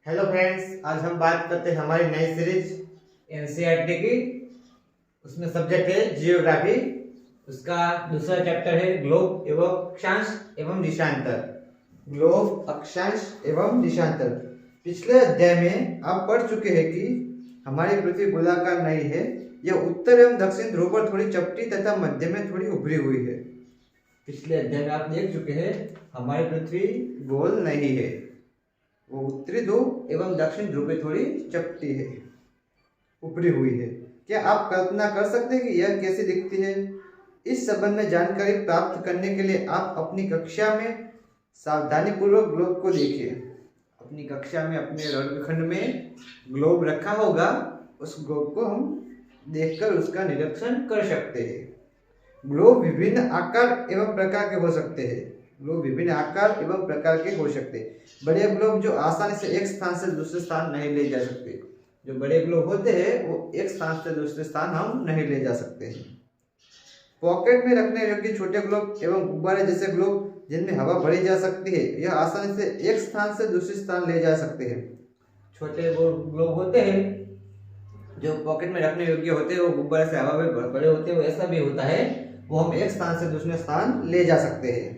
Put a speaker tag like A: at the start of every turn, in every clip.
A: Hello friends, आज हम बात करते हैं हमारी नई सीरीज एनसीईआरटी की। उसमें सब्जेक्ट है जियोग्राफी। उसका दूसरा चैप्टर है ग्लोब एवं अक्षांश एवं दिशांतर। ग्लोब, अक्षांश एवं दिशांतर। पिछले अध्याय में आप पढ़ चुके हैं कि हमारी पृथ्वी गोलाकार नहीं है। यह उत्तर एवं दक्षिण ध्रुव पर थोड़ी चपटी तथा मध्य में थोड़ी उभरी हुई है। पिछले अध्याय में आप देख चुके हैं हमारी पृथ्वी गोल नहीं है, वो उत्तरी ध्रुव एवं दक्षिण ध्रुव पे थोड़ी चपटी है, उभरी हुई है। क्या आप कल्पना कर सकते हैं कि यह कैसी दिखती है? इस संबंध में जानकारी प्राप्त करने के लिए आप अपनी कक्षा में सावधानी पूर्वक ग्लोब को देखिए। अपनी कक्षा में अपने वर्गखंड में ग्लोब रखा होगा, उस ग्लोब को हम देखकर उसका निरीक्षण कर सकते हैं। ग्लोब विभिन्न आकार एवं प्रकार के हो सकते हैं। ग्लोब विभिन्न आकार एवं प्रकार के हो सकते हैं। बड़े ग्लोब जो आसानी से एक स्थान से दूसरे स्थान नहीं ले जा सकते। जो बड़े ग्लोब होते हैं वो एक स्थान से दूसरे स्थान हम नहीं ले जा सकते हैं। पॉकेट में रखने योग्य छोटे ग्लोब एवं गुब्बारे जैसे ग्लोब जिनमें हवा भरी जा सकती है, यह आसानी से एक स्थान से दूसरे स्थान ले जा सकते हैं। छोटे ग्लोब होते हैं जो पॉकेट में रखने योग्य होते हैं, वो गुब्बारे से हवा में भरे होते हैं, ऐसा भी होता है, वो हम एक स्थान से दूसरे स्थान ले जा सकते हैं।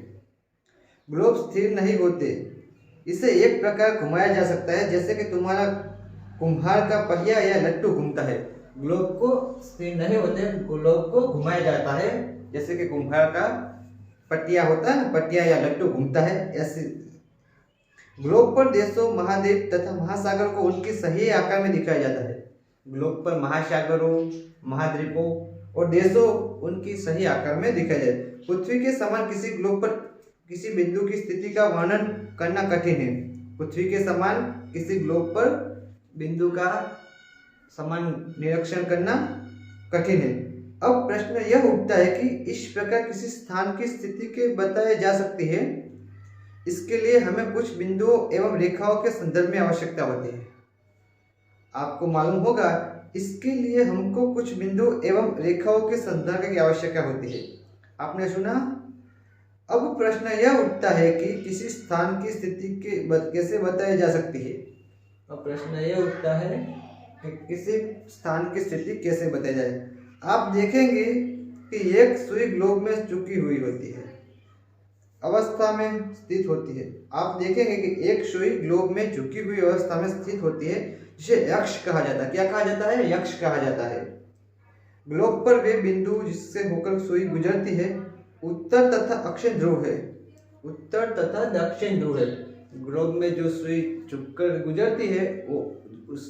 A: ग्लोब स्थिर नहीं होते, इसे एक प्रकार घुमाया जा सकता है, जैसे कि तुम्हारा कुम्हार का पहिया या लट्टू घूमता है। ग्लोब को स्थिर नहीं होते, ग्लोब को घुमाया जाता है, जैसे कि कुम्हार का पटिया होता है, पटिया या लट्टू घूमता है, ऐसे। ग्लोब पर देशों, महाद्वीप तथा महासागर को उनके सही आकार में दिखाया जाता है। ग्लोब पर महासागरों, महाद्वीपों और देशों उनकी सही आकार में दिखाया जाता है। पृथ्वी के समान किसी ग्लोब पर किसी बिंदु की स्थिति का वर्णन करना कठिन है। पृथ्वी के समान किसी ग्लोब पर बिंदु का समान निरीक्षण करना कठिन है। अब प्रश्न यह उठता है कि इस प्रकार किसी स्थान की स्थिति के बताए जा सकती है, इसके लिए हमें कुछ बिंदुओं एवं रेखाओं के संदर्भ में आवश्यकता होती है। आपको मालूम होगा, इसके लिए हमको कुछ बिंदु एवं रेखाओं के संदर्भ की आवश्यकता होती है। आपने सुना? अब प्रश्न यह उठता है कि किसी स्थान की स्थिति कैसे बताई जा सकती है। अब प्रश्न यह उठता है कि किसी स्थान की स्थिति कैसे बताई जाए। आप देखेंगे कि एक सुई ग्लोब में झुकी हुई होती है, अवस्था में स्थित होती है। आप देखेंगे कि एक सुई ग्लोब में झुकी हुई अवस्था में स्थित होती है, जिसे यक्ष कहा जाता है। क्या कहा जाता है? यक्ष कहा जाता है। ग्लोब पर वे बिंदु जिससे होकर सुई गुजरती है उत्तर तथा दक्षिण ध्रुव है। उत्तर तथा दक्षिण ध्रुव है। ग्लोब में जो सुई झुककर गुजरती है वो उस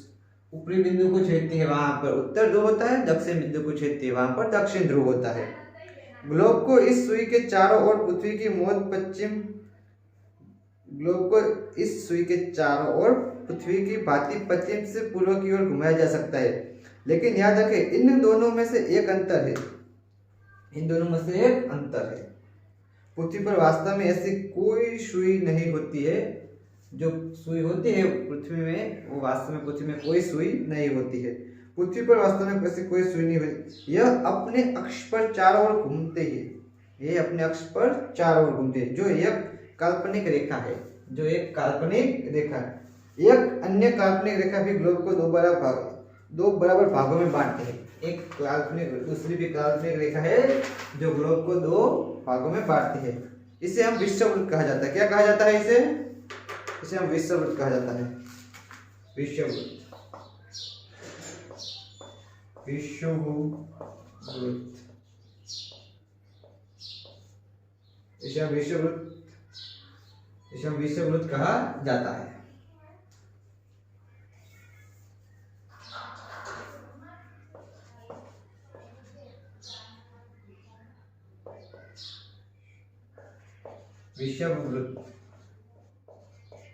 A: ऊपरी बिंदु को छेदती है, वहां पर उत्तर ध्रुव होता है। दक्षिण बिंदु को छेदती है, वहां पर दक्षिण ध्रुव होता है। ग्लोब को इस सुई के चारों ओर पृथ्वी की मध्य पश्चिम ग्लोब को इस सुई के चारों ओर पृथ्वी की भांति पश्चिम से पूर्व की ओर घुमाया जा सकता है। लेकिन याद रखें, इन दोनों में से एक अंतर है। इन दोनों में से एक अंतर है। पृथ्वी पर वास्तव में ऐसी कोई सुई नहीं होती है। जो सुई होती है पृथ्वी में, वो वास्तव में पृथ्वी में कोई सुई नहीं होती है। पृथ्वी पर वास्तव में ऐसी कोई सुई नहीं होती। यह अपने अक्ष पर चारों ओर घूमते हैं। ये अपने अक्ष पर चारों ओर घूमते हैं, जो एक काल्पनिक रेखा है। जो एक काल्पनिक रेखा है। एक अन्य काल्पनिक रेखा भी ग्लोब को दो बराबर भागों में बांटते हैं। एक काल्पनिक, दूसरी भी काल्पनिक रेखा है जो ग्लोब को दो भागों में बांटती है। इसे हम विषुववृत्त कहा जाता है। क्या कहा जाता है इसे? इसे हम विषुववृत्त कहा जाता है। विषुववृत्त, विषुववृत्त, इसे हम विषुववृत्त कहा जाता है।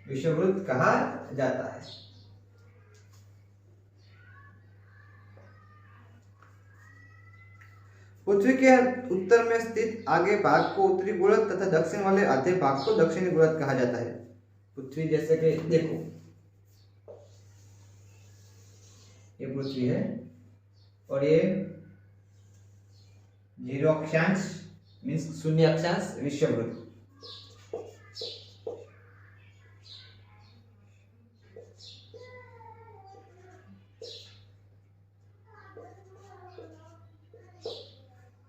A: विषुववृत्त कहा जाता है। पृथ्वी के उत्तर में स्थित आगे भाग को उत्तरी गोलक तथा दक्षिण वाले आधे भाग को दक्षिणी गोलक कहा जाता है। पृथ्वी जैसे कि देखो, ये पृथ्वी है और ये 0 अक्षांश मीन्स शून्य अक्षांश विषुववृत्त।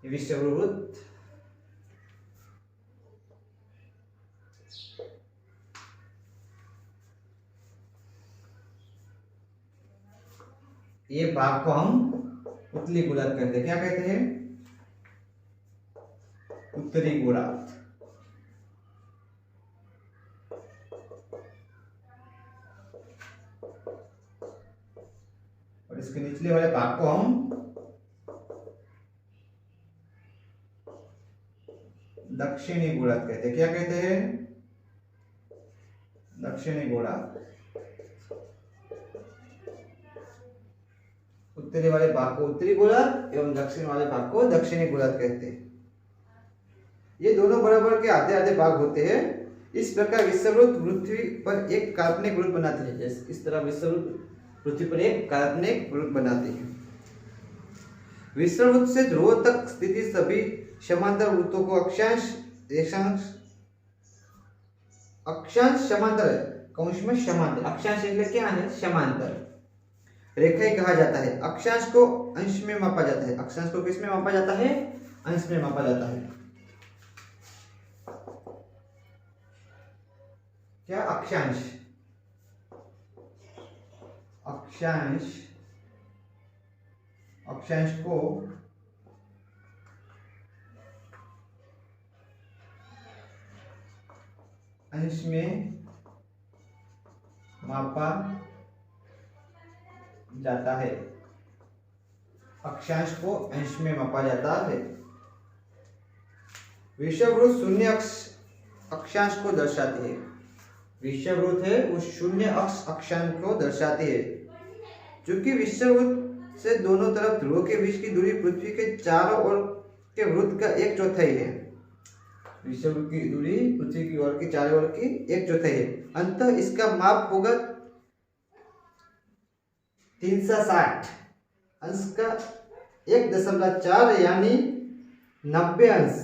A: विषुववृत्त, ये भाग को हम उत्तरी गोलार्ध कहते हैं। क्या कहते हैं? उत्तरी गोलार्ध। और इसके निचले वाले भाग को हम दक्षिणी गोलार्ध कहते हैं। क्या कहते हैं? दक्षिणी गोलार्ध। उत्तरी वाले भाग को उत्तरी गोलार्ध एवं दक्षिण वाले भाग को दक्षिणी गोलार्ध कहते हैं। ये दोनों बराबर के आधे आधे भाग होते हैं। इस प्रकार विषुववृत्त पृथ्वी पर एक काल्पनिक वृत्त बनाते हैं। जैसे इस तरह विषुववृत्त पृथ्वी पर एक काल्पनिक वृत्त बनाते हैं। विषुववृत्त से ध्रुव तक स्थित सभी समांतर वृत्तों को अक्षांश, रेखांश, अक्षांश समांतर है, कौंस में समांतर, अक्षांश એટલે क्या है? समांतर रेखाएं कहा जाता है। अक्षांश को अंश में मापा जाता है। अक्षांश को किस में मापा जाता है? अंश में मापा जाता है। क्या? अक्षांश। अक्षांश, अक्षांश को अंश में मापा जाता है। अक्षांश को अंश में मापा जाता है। विषुववृत्त शून्य अक्षांश को दर्शाती है। विषुववृत्त है वो शून्य अक्षांश को दर्शाती है। चूंकि विषुववृत्त से दोनों तरफ ध्रुव के बीच की दूरी पृथ्वी के चारों ओर के वृत्त का 1/4 है। विषुववृत्त की दूरी पृथ्वी की ओर की चारों ओर की 1/4 है। अंततः इसका माप होगा 360 अंश का 1.4 यानी 90 अंश।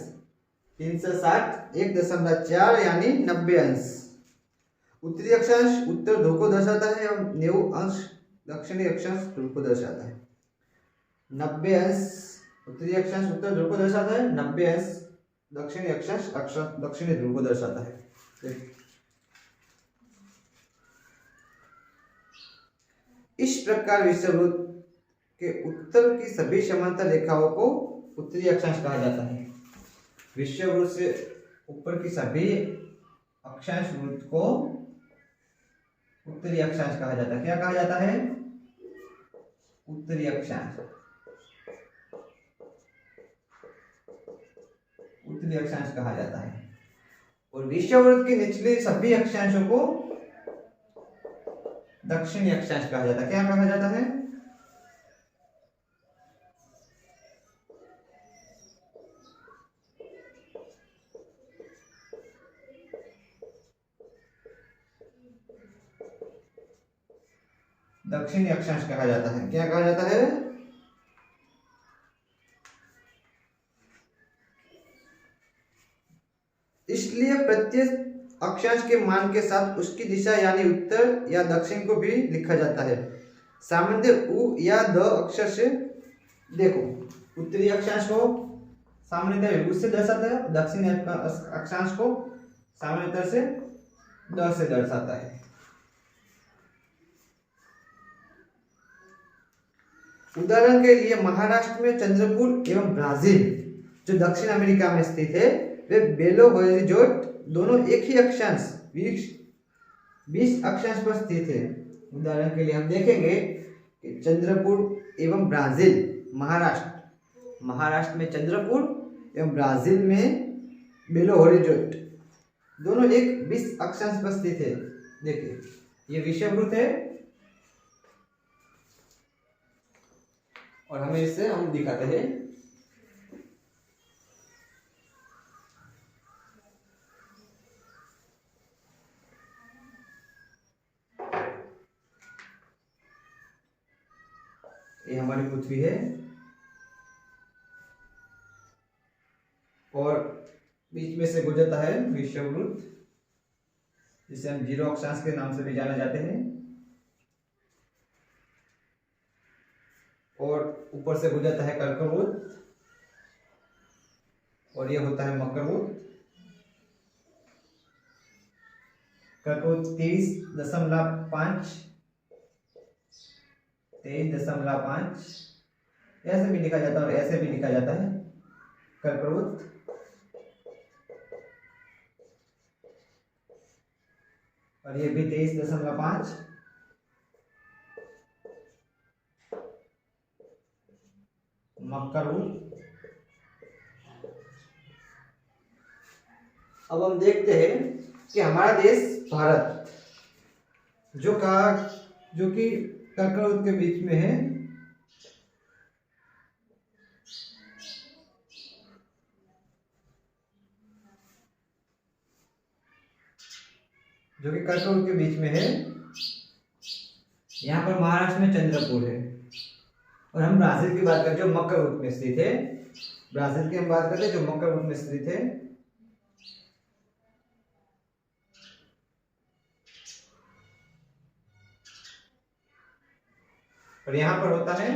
A: 360 1.4 यानी 90 अंश। उत्तरी अक्षांश उत्तर ध्रुव को दर्शाता है और 90 अंश दक्षिणी अक्षांश ध्रुव को दर्शाता है। 90 अंश उत्तरी अक्षांश उत्तर ध्रुव को दर्शाता है, 90 अंश दक्षिणी अक्षांश दक्षिणी ध्रुव को दर्शाता है। इस प्रकार विषुववृत्त के उत्तर की सभी समांतर रेखाओं को उत्तरी अक्षांश कहा जाता है। विषुववृत्त से ऊपर की सभी अक्षांश वृत्त को उत्तरी अक्षांश कहा जाता है। क्या कहा जाता है? उत्तरी अक्षांश। उत्तरी अक्षांश कहा जाता है। और विषुववृत्त के निचले सभी अक्षांशों को दक्षिणी अक्षांश कहा जाता है। क्या कहा जाता है? दक्षिणी अक्षांश कहा जाता है। क्या कहा जाता है? इसलिए प्रत्येक अक्षांश के मान के साथ उसकी दिशा यानी उत्तर या दक्षिण को भी लिखा जाता है। सामान्यतः उ या द अक्षर से देखो, उत्तरी अक्षांश को सामान्यतः उ से दर्शाता है, दक्षिणी अक्षांश को सामान्यतः से द से दर्शाता है। उदाहरण के लिए महाराष्ट्र में चंद्रपुर एवं ब्राजील जो दक्षिण अमेरिका में स्थित है वे बेलो होरिज़ोंट दोनों एक ही अक्षांश 20 अक्षांश पर स्थित है। उदाहरण के लिए हम देखेंगे कि चंद्रपुर एवं ब्राजील, महाराष्ट्र में चंद्रपुर एवं ब्राजील में बेलो होरिज़ोंट दोनों एक 20 अक्षांश पर स्थित है। देखिए ये विषुववृत्त है और हमें इसे हम दिखाते हैं। ये हमारी पृथ्वी है और बीच में से गुजरता है विषुववृत्त जिसे हम जीरो अक्षांश के नाम से भी जाने जाते हैं। और ऊपर से गुजरता है कर्कवृत्त और ये होता है मकरवृत्त। कर्कवृत्त 23.5, 23.5 ऐसे भी लिखा जाता है और ऐसे भी लिखा जाता है कर्कवृत्त। और ये भी 23.5। मकरवृत्त। अब हम देखते हैं कि हमारा देश भारत जो कि कर्कवृत्त के बीच में है, जो कि कर्कवृत्त के बीच में है। यहाँ पर महाराष्ट्र में चंद्रपुर है। और हम ब्राजील की बात करें जो मकरवृत्त में स्थित है, ब्राजील की हम बात करते हैं जो मकरवृत्त में स्थित है। और यहां पर होता है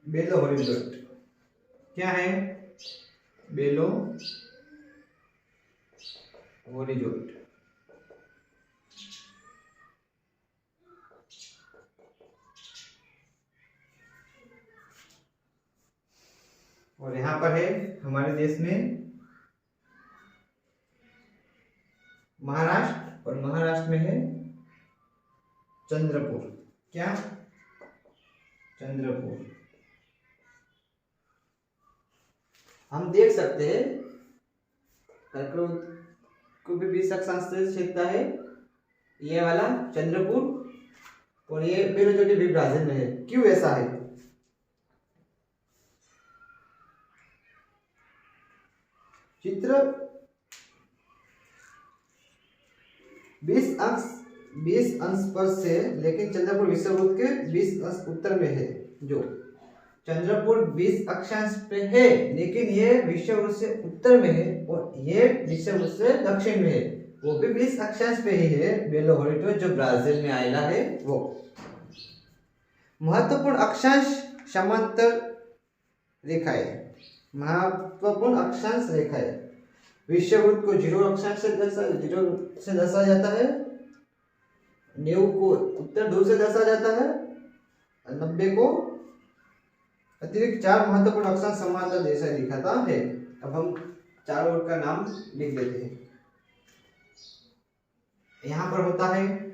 A: बेलो हॉरिजॉन्ट। क्या है बेलो हॉरिजॉन्ट? और यहां पर है हमारे देश में महाराष्ट्र, और महाराष्ट्र में है चंद्रपुर। क्या? चंद्रपुर। हम देख सकते हैं कर्कवृत्त को भी 20 अक्षांश से छेदता है, ये वाला चंद्रपुर, और ये बेलो हॉरिजॉन्ट भी ब्राजील में है। क्यों ऐसा है? चित्र 20 अंश पर से, लेकिन चंद्रपुर विषुववृत्त के 20 अंश उत्तर में है। जो चंद्रपुर 20 अक्षांश पे है, लेकिन ये विषुववृत्त से उत्तर में है, और ये विषुववृत्त से दक्षिण में है। वो भी 20 अक्षांश पे ही है, बेलो हॉरिजॉन्ट जो ब्राजील में आयला है वो। महत्वपूर्ण अक्षांश समांतर रेखाएं। महत्वपूर्ण अक्षांश रेखाएं विषुववृत्त को 0 अक्षांश से दर्शाया जाता है, 90 को उत्तर ध्रुव से दर्शाया जाता है, 90 को अतिरिक्त 4 महत्वपूर्ण अक्षांश समांतर दिशा दिखाता है। अब हम चारों ओर का नाम लिख देते हैं। यहां पर होता है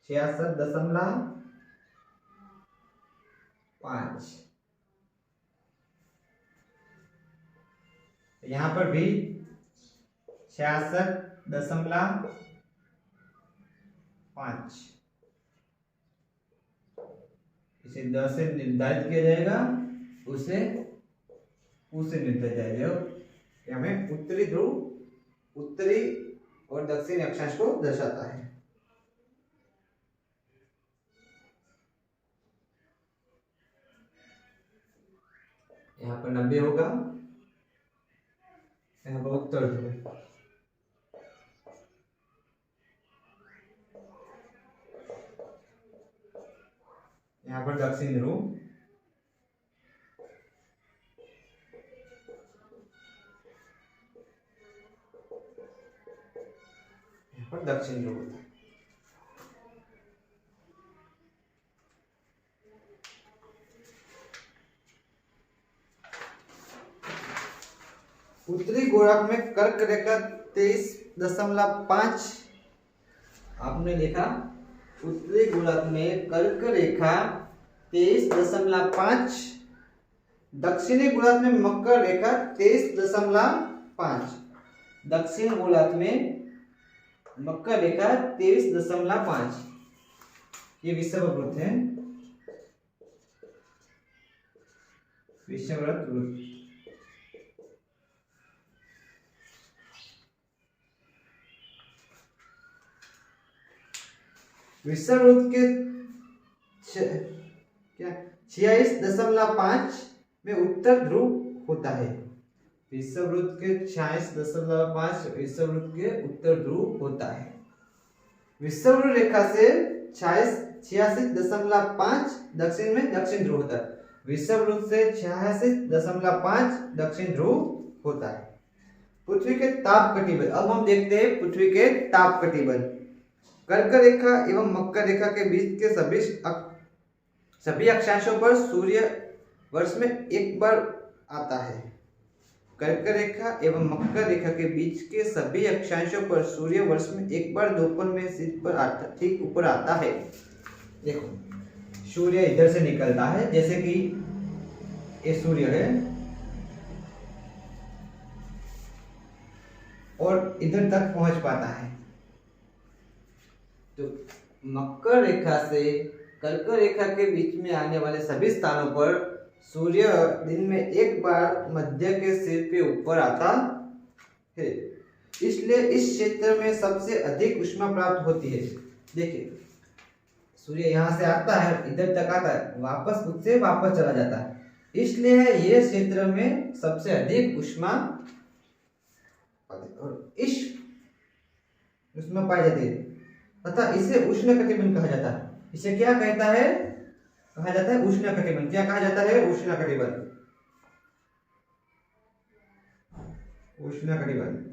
A: छियासठ दशमलव 5। यहां पर भी 66.5। इसे 10 से निर्धारित किया जाएगा, उसे निर्धारित किया जाएगा। हमें उत्तरी ध्रुव, उत्तरी और दक्षिणी अक्षांश को दर्शाता है। यहाँ पर 90 होगा, यहाँ पर उत्तर ध्रुव, यहाँ पर दक्षिण ध्रुव, यहाँ पर दक्षिण ध्रुव होता है। उत्तरी गोलार्ध में कर्क रेखा 23.5 आपने देखा। उत्तरी गोलार्ध में कर्क रेखा 23.5, दक्षिणी गोलार्ध में मकर रेखा 23.5, दक्षिण गोलार्ध में मकर रेखा 23.5। ये विषुववृत्त है, विषुववृत्त वृत्त। विषुववृत्त के क्या 46.5 में उत्तर ध्रुव होता है। विषुववृत्त के 46.5 विषुववृत्त के उत्तर ध्रुव होता है। विषुववृत्त रेखा से 86.5 दक्षिण में दक्षिण ध्रुव होता है। विषुववृत्त से 86.5 दक्षिण ध्रुव होता है। पृथ्वी के ताप कटिबंध। अब हम देखते हैं पृथ्वी के ताप कटिबंध। कर्क रेखा एवं मकर रेखा के बीच के सभी अक्षांशों पर सूर्य वर्ष में एक बार आता है। कर्क रेखा एवं मकर रेखा के बीच के सभी अक्षांशों पर सूर्य वर्ष में एक बार दोपहर में सिर पर आता, ठीक ऊपर आता है। देखो सूर्य इधर से निकलता है, जैसे कि ये सूर्य है और इधर तक पहुंच पाता है। तो मकर रेखा से कर्क रेखा के बीच में आने वाले सभी स्थानों पर सूर्य दिन में एक बार मध्य के सिर के ऊपर आता है, इसलिए इस क्षेत्र में सबसे अधिक ऊष्मा प्राप्त होती है। देखिए सूर्य यहाँ से आता है, इधर तक आता है, वापस उससे वापस चला जाता है, इसलिए ये क्षेत्र में सबसे अधिक ऊष्मा और इस उसमें पाई जाती है तथा इसे उष्णकटिबंध कहा जाता है। इसे क्या कहता है? कहा जाता है उष्णकटिबंध। क्या कहा जाता है? उष्णकटिबंध। उष्णकटिबंध।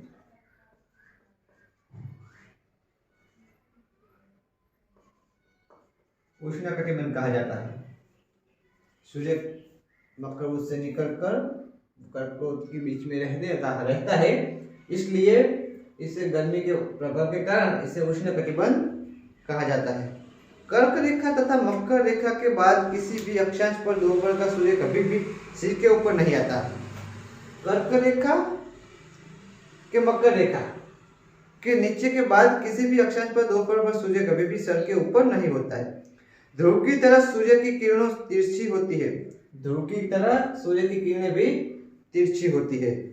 A: उष्णकटिबंध कहा जाता है। सूर्य मकर से निकलकर कर्क के बीच में रहता है, इसलिए इसे गर्मी के प्रभाव के कारण इसे उष्णकटिबंध कहा जाता है। कर्क रेखा तथा मकर रेखा के बाद किसी भी अक्षांश पर दोपहर का सूर्य कभी भी सिर के ऊपर नहीं आता। कर्क रेखा के मकर रेखा के नीचे के बाद किसी भी अक्षांश पर दोपहर पर सूर्य कभी भी सर के ऊपर नहीं होता है। ध्रुव की तरह सूर्य की किरणों तिरछी होती है। ध्रुव की तरह सूर्य की किरणें भी तिरछी होती है।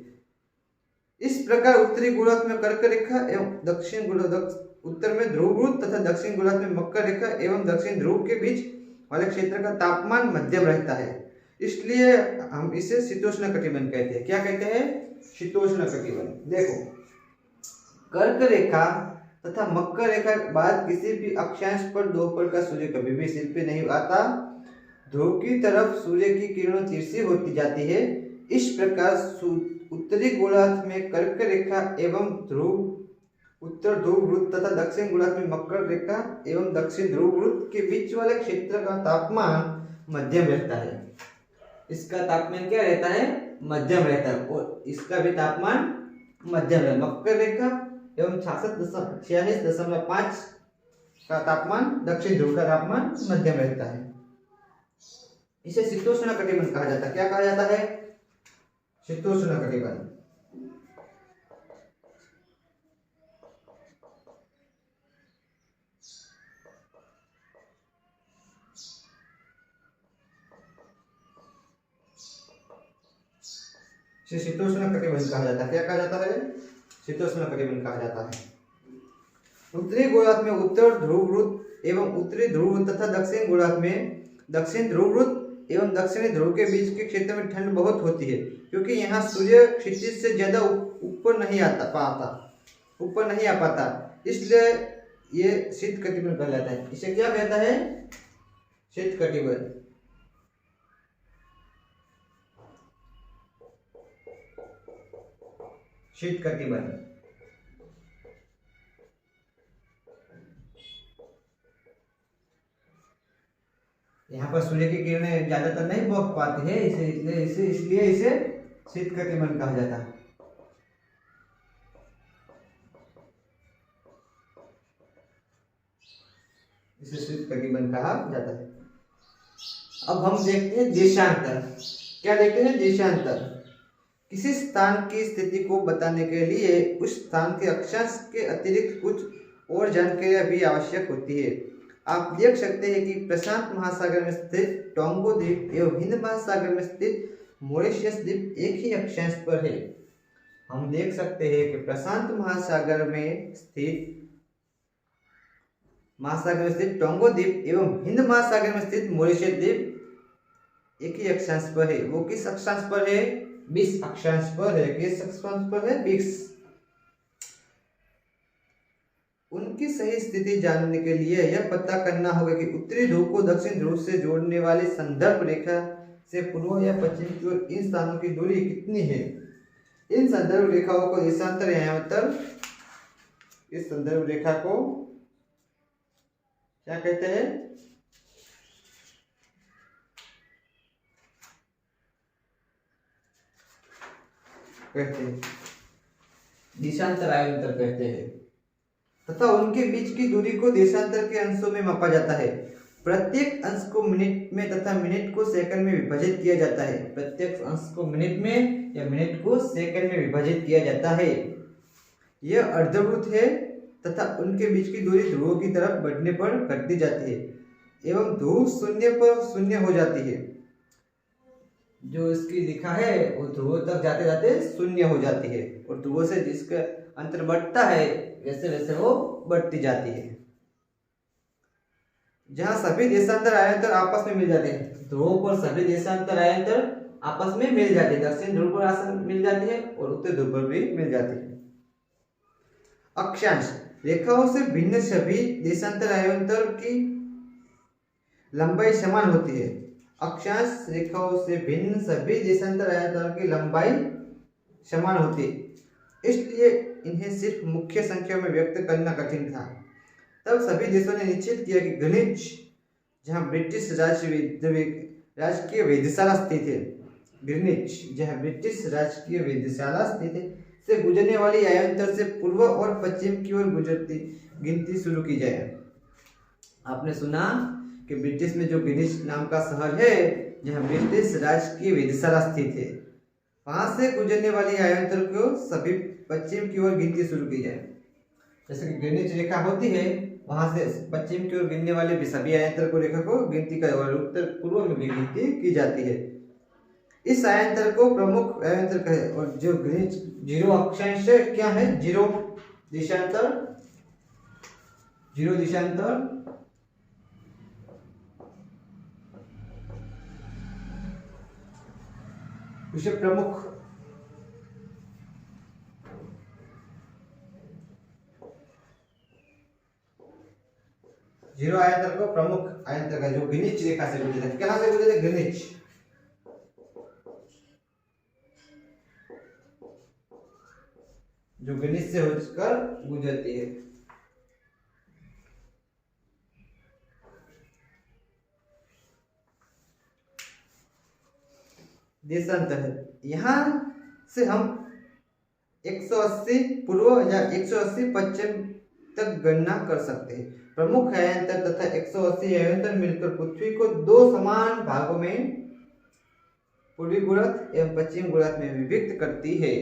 A: इस प्रकार उत्तरी गोलार्ध में कर्क रेखा एवं दक्षिण गोलार्ध, उत्तर में ध्रुव वृत्त तथा दक्षिण गोलार्ध में मकर रेखा एवं दक्षिण ध्रुव के बीच वाले क्षेत्र का तापमान मध्यम रहता है, इसलिए हम इसे शीतोष्ण कटिबंध कहते हैं। क्या कहते हैं? शीतोष्ण कटिबंध। देखो कर्क रेखा तथा मकर रेखा के बाद किसी भी अक्षांश पर दोपहर का सूर्य कभी भी सिर पे नहीं आता। ध्रुव की तरफ सूर्य की किरणें तिरछी होती जाती है। इस प्रकार उत्तरी गोलार्ध में कर्क रेखा एवं उत्तर ध्रुव वृत्त तथा दक्षिण गोलार्ध में मकर रेखा एवं दक्षिण ध्रुव वृत्त के बीच वाले क्षेत्र का तापमान मध्यम रहता है। इसका तापमान क्या रहता है? मध्यम रहता है और इसका भी तापमान मध्यम है। मकर रेखा एवं 46.5 का तापमान, दक्षिण ध्रुव का तापमान मध्यम रहता है। इसे शीतोष्ण कटिबंध कहा जाता है। क्या कहा जाता है? शीतोष्ण कटिबंध। शीतोष्ण कटिबंध कहा जाता है। क्या कहा जाता है? शीतोष्ण कटिबंध कहा जाता है। उत्तरी गोलार्ध में उत्तर ध्रुव वृत्त एवं उत्तरी ध्रुव तथा दक्षिण गोलार्ध में दक्षिण ध्रुव वृत्त एवं दक्षिणी ध्रुव के बीच के क्षेत्र में ठंड बहुत होती है, क्योंकि यहाँ सूर्य क्षितिज से ज्यादा ऊपर नहीं आ पाता, इसलिए ये शीत कटिबंध कहलाता है। इसे क्या कहता है? शीत कटिबंध। शीत कटिबंध। यहाँ पर सूर्य की किरणें ज्यादातर नहीं पहुंच पाती है, इसलिए इसे शीत कटिबंध कहा जाता है। इसे शीत कटिबंध कहा जाता है। अब हम देखते हैं देशांतर। क्या देखते हैं? देशांतर। किसी स्थान की स्थिति को बताने के लिए उस स्थान के अक्षांश के अतिरिक्त कुछ और जानकारियां भी आवश्यक होती है। आप देख सकते हैं कि प्रशांत महासागर में स्थित टोंगो द्वीप एवं हिंद महासागर में स्थित मॉरिशस द्वीप एक ही अक्षांश पर है। हम देख सकते हैं कि प्रशांत महासागर में स्थित महासागर में स्थित टोंगो द्वीप एवं हिंद महासागर में स्थित मॉरिशस द्वीप एक ही अक्षांश पर है। वो किस अक्षांश पर है? 20 अक्षांश पर है। किस अक्षांश पर है? 20। उनकी सही स्थिति जानने के लिए यह पता करना होगा कि उत्तरी ध्रुव को दक्षिण ध्रुव से जोड़ने वाली संदर्भ रेखा से पूर्व या पश्चिम की ओर इन स्थानों की दूरी कितनी है? इन संदर्भ रेखाओं को देशांतर यामांतर, इस संदर्भ रेखा को क्या कहते हैं? देशांतर आयंतर कहते हैं तथा उनके बीच की दूरी को देशांतर के अंशों में मापा जाता है। प्रत्येक अंश को मिनट में तथा मिनट को सेकंड में विभाजित किया जाता है। प्रत्येक अंश को मिनट में या मिनट को सेकंड में विभाजित किया जाता है। यह अर्धवृत्त है तथा उनके बीच की दूरी ध्रुवों की तरफ बढ़ने पर घटती जाती है एवं ध्रुव शून्य पर शून्य हो जाती है। जो इसकी दिखा है वो ध्रुव तक जाते जाते शून्य हो जाती है और ध्रुव से जिसका अंतर बढ़ता है वैसे वैसे वो बढ़ती जाती है। जहां सभी देशांतर आयंतर आपस में मिल जाते हैं, ध्रुवों पर सभी देशांतर आयंतर आपस में मिल जाते हैं। दक्षिण ध्रुव पर मिल जाती है और उत्तर ध्रुव पर भी मिल जाती है। अक्षांश रेखाओं से भिन्न सभी देशांतर आयंतर की लंबाई समान होती है। अक्षांश रेखाओं से भिन्न सभी देशांतर आयतन की लंबाई समान होती, इसलिए इन्हें सिर्फ मुख्य संख्या में व्यक्त करना कठिन था। तब सभी देशों ने निश्चित किया कि ग्रीनिच, जहां ब्रिटिश राजकीय वेधशाला स्थित है, ग्रीनिच जहां ब्रिटिश राजकीय वेधशाला स्थित है, से गुजरने वाली आयंतर से पूर्व और पश्चिम की ओर गुजरती गिनती शुरू की जाए। आपने सुना कि ब्रिटिश में जो ग्रीनिच नाम का शहर है, जहां ब्रिटिश राजकीय वेधशाला स्थित है, वहां से गुजरने वाली आयंतर को सभी पश्चिम की ओर गिनती शुरू की जाए। जैसे कि ग्रीनिच रेखा होती है, वहां से पश्चिम की ओर गिनने वाले सभी आयंतर को रेखा को गिनती का और उत्तर पूर्व में भी गिनती की जाती है। इस आयंतर को प्रमुख आयंतर कहे। और जो ग्रीनिच जीरो अक्षांश है, क्या है? जीरो दिशांतर, जीरो दिशांतर विषय प्रमुख जीरो आयंतर को प्रमुख आयंतर का जो ग्रीनिच रेखा से गुजरता है। कहां से गुजरते? ग्रीनिच, जो ग्रीनिच से होकर गुजरती है। देशांतर है, यहां से हम 180 पूर्व या 180 पश्चिम तक गणना कर सकते हैं। प्रमुख आयंतर तथा 180 आयंतर मिलकर पृथ्वी को दो समान भागों में, पूर्वी गुणत एवं पश्चिम गुणत में विभक्त करती है।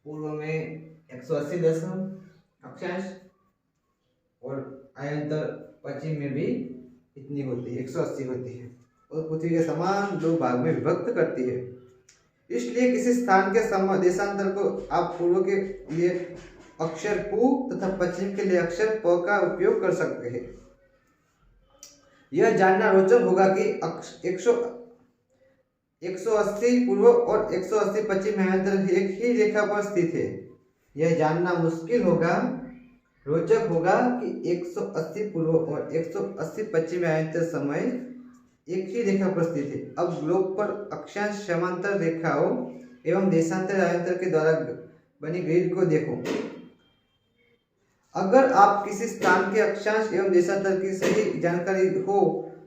A: पूर्व में 180 दशम अक्षांश और आयंतर पश्चिम में भी इतनी होती है, 180 होती है और पृथ्वी के समान दो भाग में विभक्त करती है। इसलिए किसी स्थान के देशांतर को आप पूर्व के लिए अक्षर पू तथा पश्चिम के लिए अक्षर प का उपयोग कर सकते हैं। यह जानना रोचक होगा कि 180 पूर्व और 180 पश्चिम आयंतर एक ही रेखा पर स्थित है। यह जानना मुश्किल होगा, रोचक होगा कि 180 पूर्व और 180 पश्चिम आयंतर समय एक ही रेखा पर स्थित है। अब ग्लोब पर अक्षांश समांतर रेखाओं एवं देशांतर आयंतर के द्वारा बनी ग्रिड को देखो। अगर आप किसी स्थान के अक्षांश एवं देशांतर की सही जानकारी हो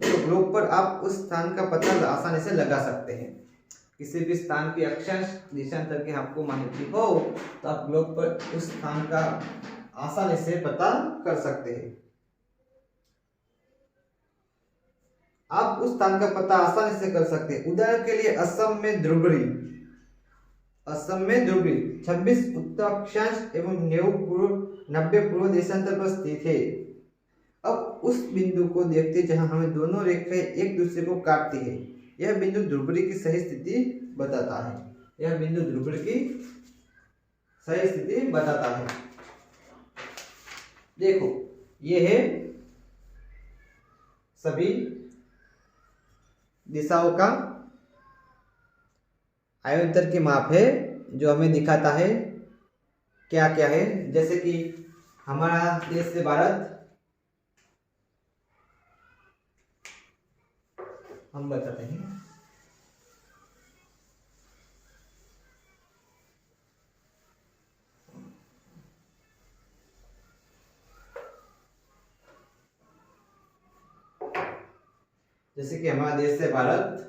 A: तो ग्लोब पर आप उस स्थान का पता आसानी से लगा सकते हैं। किसी भी स्थान के अक्षांश देशांतर की आपको माहिती हो तो आप ग्लोब पर उस स्थान का आसानी से पता कर सकते हैं। आप उस स्थान का पता आसानी से कर सकते हैं। उदाहरण के लिए असम में ध्रुवरी, 26 उत्तर अक्षांश एवं 90 पूर्व देशांतर पर स्थित है। अब उस बिंदु को देखते जहां हमें दोनों रेखाएं एक दूसरे को काटती है। यह बिंदु ध्रुवरी की सही स्थिति बताता है। यह बिंदु ध्रुवरी की सही स्थिति बताता है। देखो ये है सभी दिशाओं का आयतन की माप है जो हमें दिखाता है क्या क्या है। जैसे कि हमारा देश से भारत, हम बताते हैं। जैसे कि हमारा देश से भारत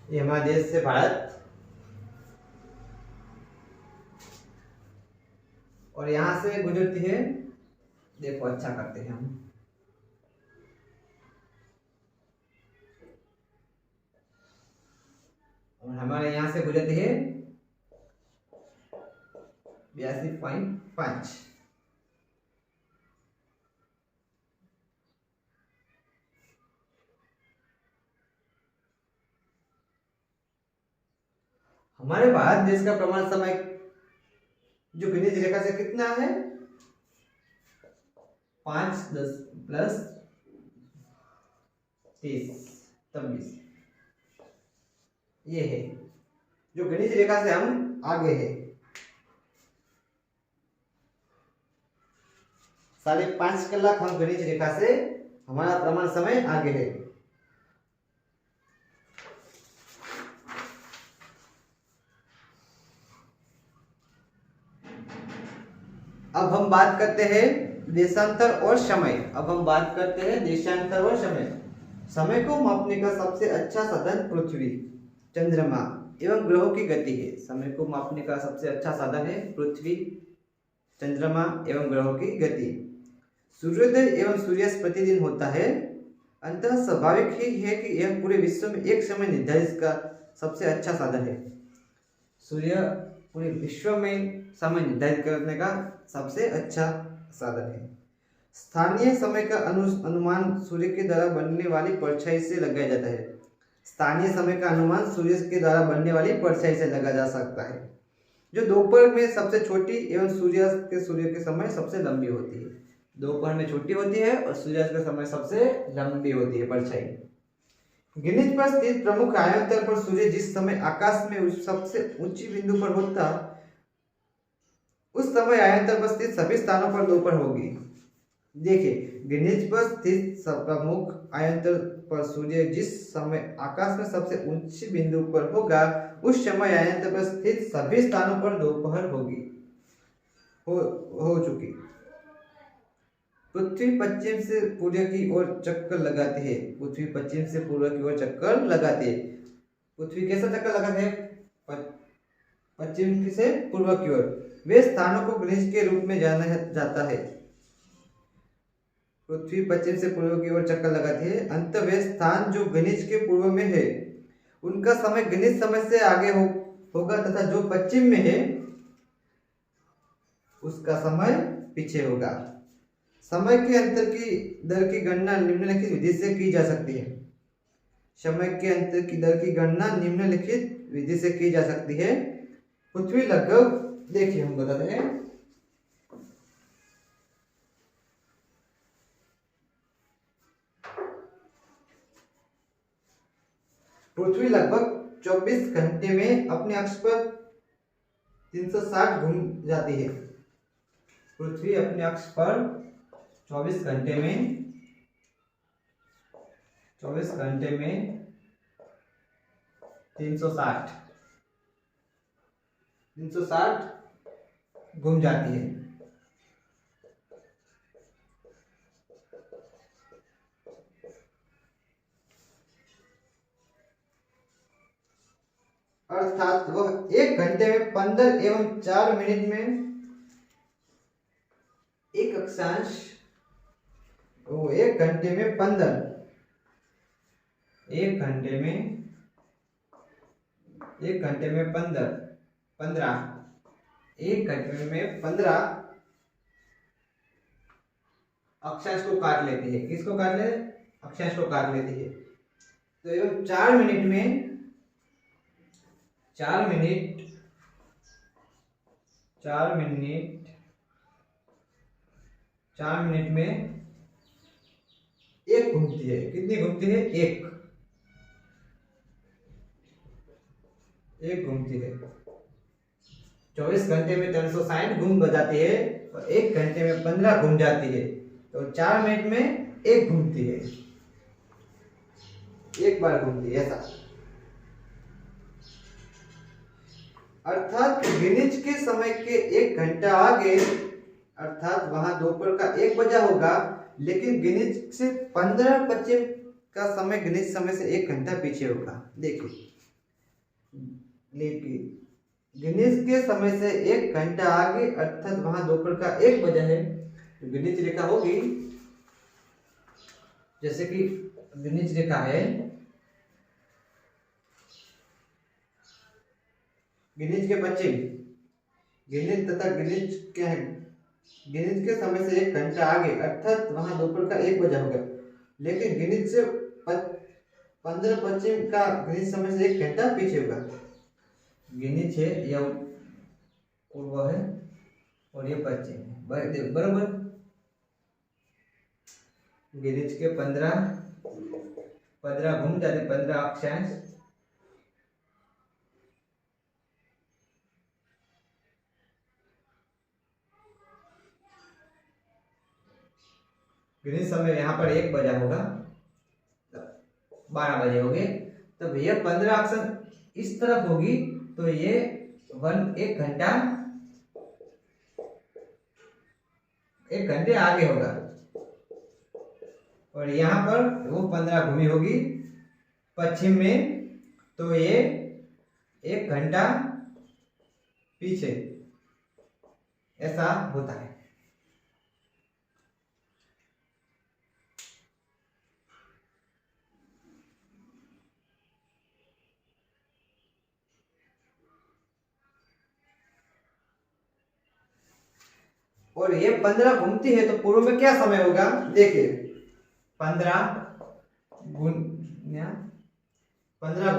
A: ये हमारा देश से भारत, और यहां से गुजरती है, देखो अच्छा करते हैं हम, और हमारे यहां से गुजरती है 82.5। हमारे भारत देश का प्रमाण समय जो ग्रीनिच रेखा से कितना है, 5+10+30 ये है जो ग्रीनिच रेखा से हम आगे है। 5.5 कलाक हम ग्रीनिच रेखा से, हमारा प्रमाण समय आगे है। अब हम बात करते हैं देशांतर और समय। अब हम बात करते हैं देशांतर और समय। समय को मापने का सबसे अच्छा साधन पृथ्वी, चंद्रमा एवं ग्रहों की गति है। समय को मापने का सबसे अच्छा साधन है पृथ्वी, चंद्रमा एवं ग्रहों की गति। सूर्योदय एवं सूर्यास्त प्रतिदिन होता है, अतः स्वाभाविक ही है कि यह पूरे विश्व में एक समय निर्धारित का सबसे अच्छा साधन है। सूर्य पूरे विश्व में समय निर्धारित करने का सबसे अच्छा साधन है। स्थानीय समय का अनुमान सूर्य के द्वारा बनने वाली परछाई से लगाया जाता है। स्थानीय समय का अनुमान सूर्य के द्वारा बनने वाली परछाई से लगा जा सकता है, जो दोपहर में सबसे छोटी एवं सूर्य के समय सबसे लंबी होती है। दोपहर में छोटी होती है और सूर्यास्त के समय सबसे लंबी होती है परछाई। ग्रीनिच पर स्थित प्रमुख आयतन पर सूर्य जिस समय आकाश में सबसे ऊंची बिंदु पर होता, उस समय आयतन पर स्थित सभी स्थानों पर दोपहर होगी। देखिए, ग्रीनिच पर स्थित प्रमुख आयतन पर सूर्य जिस समय आकाश में सबसे ऊंची बिंदु पर होगा, उस समय आयतन पर स्थित सभी स्थानों पर दोपहर होगी हो चुकी। पृथ्वी पश्चिम से पूर्व की ओर चक्कर लगाती है। पृथ्वी पश्चिम से पूर्व की ओर चक्कर लगाती है। पृथ्वी कैसा चक्कर लगाती है? पश्चिम से पूर्व की ओर। वे स्थानों को ग्रीनिच के रूप में जाना जाता है। पृथ्वी पश्चिम से पूर्व की ओर चक्कर लगाती है, अंत वे स्थान जो ग्रीनिच के पूर्व में है उनका समय ग्रीनिच समय से आगे होगा, तथा जो पश्चिम में है उसका समय पीछे होगा। समय के अंतर की दर की गणना निम्नलिखित विधि से की जा सकती है। समय के अंतर की दर की गणना निम्नलिखित विधि से की जा सकती है। पृथ्वी लगभग, देखिए हम बताते हैं, पृथ्वी लगभग 24 घंटे में अपने अक्ष पर 360 घूम जाती है। पृथ्वी अपने अक्ष पर 24 घंटे में 360 घूम जाती है। अर्थात वह 1 घंटे में 15 एवं 4 मिनट में एक अक्षांश, वो 1 घंटे में 15, 1 घंटे में 1 घंटे में 15 1 घंटे में 15 अक्षांश को काट लेती है। किसको काट ले? अक्षांश को काट लेती है। तो एवं 4 मिनट में 4 मिनट 4 मिनट 4 मिनट में एक घूमती है। कितनी घूमती है? एक घूमती है। 24 घंटे में 360 घूम बजाती है और 1 घंटे में 15 घूम जाती है। तो 4 मिनट में एक घूमती है, एक बार घूमती है ऐसा। अर्थात ग्रीनिच के समय के 1 घंटा आगे, अर्थात वहां दोपहर का 1 बजा होगा, लेकिन ग्रीनिच से 15:25 का समय ग्रीनिच समय से 1 घंटा पीछे होगा। देखिए, लेकिन ग्रीनिच के समय से 1 घंटा आगे, अर्थात वहां दोपहर का 1 बजा है, तो ग्रीनिच रेखा होगी, जैसे कि ग्रीनिच रेखा है, ग्रीनिच के पश्चिम, ग्रीनिच तथा ग्रीनिच क्या है, ग्रीनिच के समय से 1 घंटा आगे, अर्थात वहां दोपहर का 1 बजा होगा, लेकिन ग्रीनिच से 15:25 का ग्रीनिच समय से 1 घंटा पीछे होगा। ग्रीनिच है, यह पूर्व है और ये पश्चिम है, बराबर। ग्रीनिच के 15 घूम जाते, 15 अक्षांश, ग्रीनिच समय यहाँ पर 1 बजा होगा, 12 बजे हो गए, तो भैया 15 अक्षांश इस तरफ होगी, तो ये 1 घंटा 1 घंटे आगे होगा, और यहाँ पर वो 15 घूमी होगी पश्चिम में, तो ये 1 घंटा पीछे, ऐसा होता है। और ये 15 घूमती है, तो पूर्व में क्या समय होगा? देखिए, 15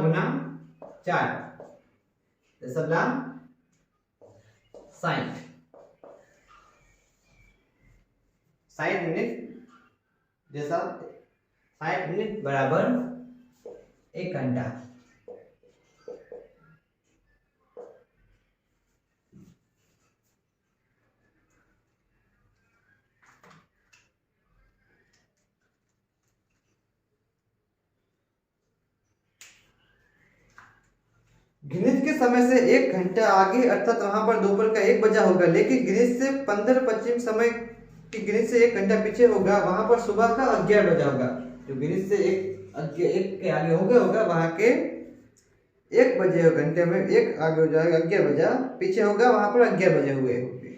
A: गुना 4 दशमलव 60 मिनट, जैसा 60 मिनट बराबर 1 घंटा। ग्रीनिच के समय से 1 घंटा आगे, अर्थात वहां पर दोपहर का 1 बजा होगा, लेकिन ग्रीनिच से 15:25 समय की ग्रीनिच से 1 घंटा पीछे होगा, वहां पर सुबह का 11 बजा होगा। जो ग्रीनिच से 1 के आगे हो गया होगा, वहां के 1 बजे घंटे में 1 आगे हो जाएगा, 11 बजा पीछे होगा, वहां पर 11 बजे हुए होंगे।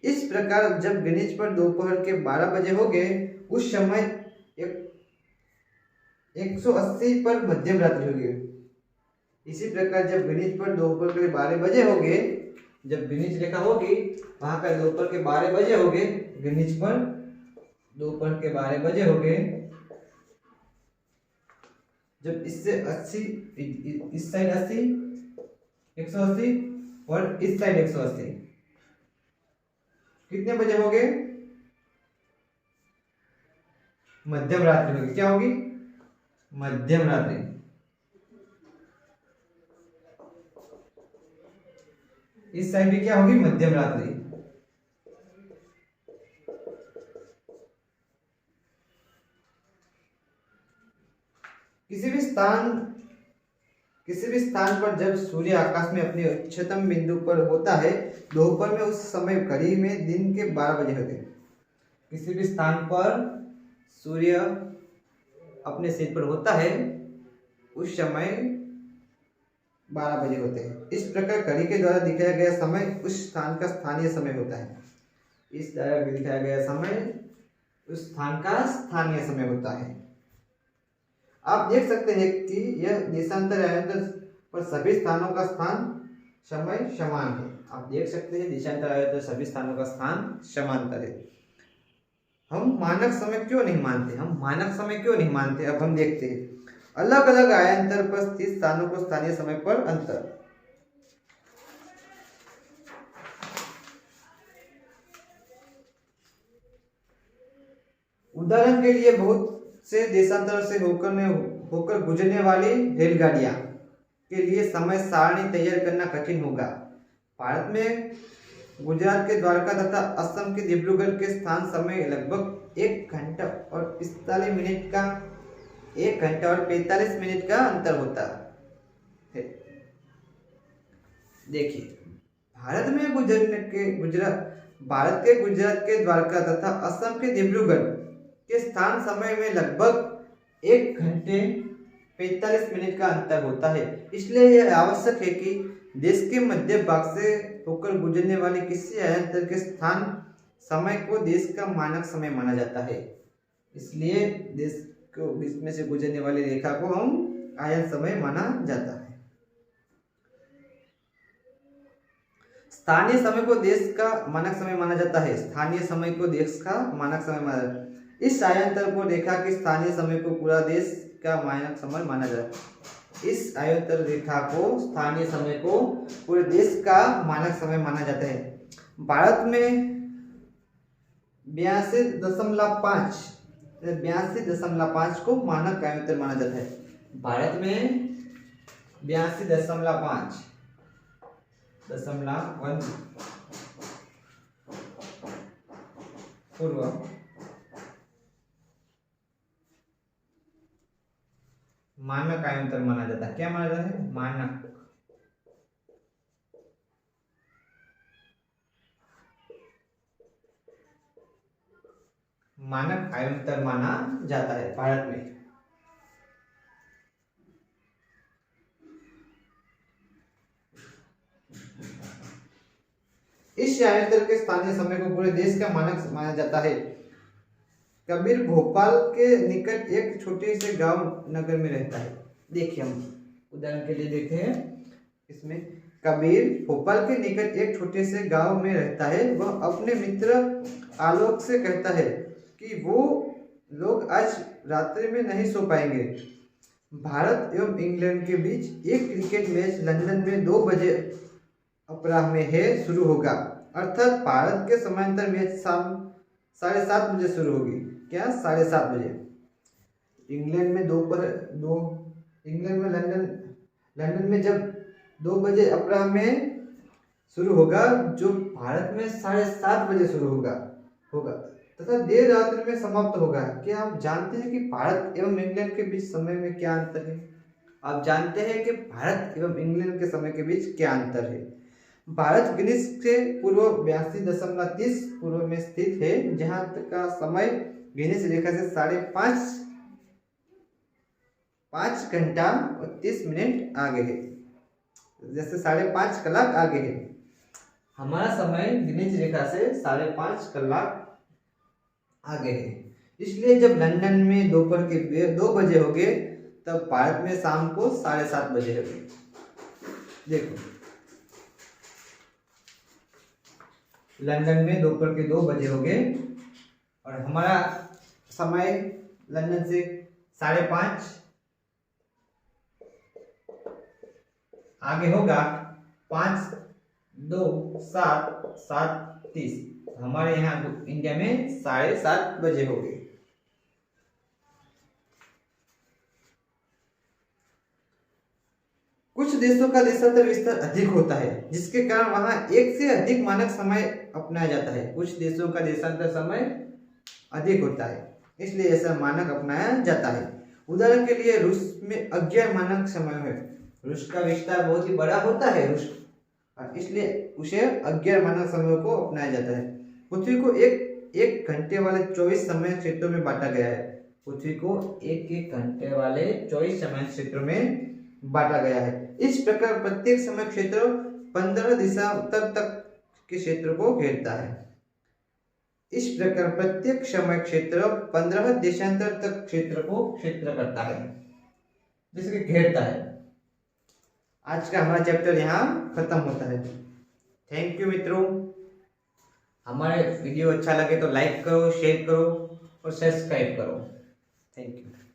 A: इस प्रकार जब ग्रीनिच पर दोपहर के 12 बजे हो गए, उस समय 180 पर मध्यम रात्रि होगी। इसी प्रकार जब ग्रीनिच पर दोपहर के 12 बजे हो गए, जब ग्रीनिच रेखा होगी, वहां पर दोपहर के 12 बजे हो गए, ग्रीनिच पर दोपहर के 12 बजे हो गए, जब इससे 80, इस साइड 80, 180 और इस साइड 180, कितने बजे हो गए? मध्यम रात्रि होगी। क्या होगी? मध्यम रात्रि। इस साइड भी क्या होगी? मध्यम रात्रि। किसी भी स्थान पर जब सूर्य आकाश में अपने उच्चतम बिंदु पर होता है, दोपहर में उस समय घड़ी में दिन के 12 बजे होते हैं। किसी भी स्थान पर सूर्य अपने सिर पर होता है, उस समय 12 बजे होते हैं। इस प्रकार घड़ी के द्वारा दिखाया गया समय उस स्थान का स्थानीय समय होता है। इस द्वारा दिखाया गया समय उस स्थान का स्थानीय समय होता है। आप देख सकते हैं कि यह देशांतर पर सभी स्थानों का स्थान समय समान है। आप देख सकते हैं दिशांतर आए तो सभी स्थानों का स्थान समांतर है। हम मानक समय क्यों नहीं मानते? अब हम देखते हैं। अलग अलग आयांतर पर स्थित स्थानों को स्थानीय समय पर अंतर। उदाहरण के लिए बहुत से देशांतर से होकर गुजरने वाली रेलगाड़ियां के लिए समय सारणी तैयार करना कठिन होगा। भारत में गुजरात के द्वारका तथा असम के डिब्रूगढ़ के स्थान समय लगभग 1 घंटा और 45 मिनट का अंतर होता है। देखिए, भारत के गुजरात के द्वारका तथा असम के डिब्रूगढ़ के स्थान समय में लगभग 1 घंटे 45 मिनट का अंतर होता है। इसलिए यह आवश्यक है कि देश के मध्य भाग से होकर गुजरने वाले किसी आयांतर के स्थान समय को देश का मानक समय माना जाता है। इसलिए देश को बीच में से गुजरने वाली रेखा को हम आयन समय माना जाता है। स्थानीय समय को देश का मानक समय माना जाता है। इस आयंतर को रेखा के स्थानीय समय को पूरा देश का मानक समय माना जाता है। इस आयंतर रेखा को स्थानीय समय को पूरे देश का मानक समय माना जाता है। भारत में 82.5 को मानक आयंतर माना जाता है। भारत में 82.5 पूर्व मानक आयंतर माना जाता है। क्या माना जाता है? मानक आयंतर माना जाता है भारत में। इस आयंतर के स्थानीय समय को पूरे देश का मानक माना जाता है। कबीर भोपाल के निकट एक छोटे से गांव नगर में रहता है। देखिए, हम उदाहरण के लिए देखे हैं इसमें। कबीर भोपाल के निकट एक छोटे से गांव में रहता है। वह अपने मित्र आलोक से कहता है कि वो लोग आज रात्रि में नहीं सो पाएंगे। भारत एवं इंग्लैंड के बीच एक क्रिकेट मैच लंदन में 2 बजे अपराह्न में शुरू होगा। अर्थात भारत के समांतर मैच शाम 7:30 बजे शुरू होगी। क्या? 7:30 बजे। इंग्लैंड में लंदन में जब 2 बजे अपराह्न में शुरू होगा, जो भारत में 7:30 बजे शुरू होगा तथा देर रात्रि में समाप्त होगा। क्या आप जानते हैं कि भारत एवं इंग्लैंड के बीच समय में क्या अंतर है? भारत ग्रीनिच से पूर्व 82.30 पूर्व में स्थित है, जहां तक का समय ग्रीनिच रेखा से 5 घंटा और 30 मिनट आगे है। जैसे 5.5 कलाक आगे है हमारा समय, ग्रीनिच रेखा से 5.5 कलाक आगे है। इसलिए जब लंदन में दोपहर के 2 बजे हो गए, तब भारत में शाम को 7:30 बजे हो गए। देखो, लंदन में दोपहर के 2 बजे हो गए और हमारा समय लंदन से 5:30 आगे होगा। 5, 2, 7, 7, 30 हमारे यहाँ इंडिया में 7:30 बजे हो गए। कुछ देशों का देशांतर विस्तार अधिक होता है, जिसके कारण वहां एक से अधिक मानक समय अपनाया जाता है। कुछ देशों का देशांतर समय अधिक होता है, इसलिए ऐसा मानक अपनाया जाता है। उदाहरण के लिए रूस में 11 मानक समय है। रूस का विस्तार बहुत ही बड़ा होता है, इसलिए उसे 11 मानक समयों को अपनाया जाता है। पृथ्वी को एक घंटे वाले 24 समय क्षेत्रों में बांटा गया है। पृथ्वी को एक घंटे वाले 24 समय क्षेत्रों में बांटा गया है। इस प्रकार प्रत्येक समय क्षेत्र 15 दिशा उत्तर तक के क्षेत्र को घेरता है। इस प्रकार प्रत्येक समय क्षेत्र 15 देशांतर तक क्षेत्र को क्षेत्र करता है, जैसे कि घेरता है। आज का हमारा चैप्टर यहाँ खत्म होता है। थैंक यू मित्रों। हमारे वीडियो अच्छा लगे तो लाइक करो, शेयर करो और सब्सक्राइब करो। Thank you.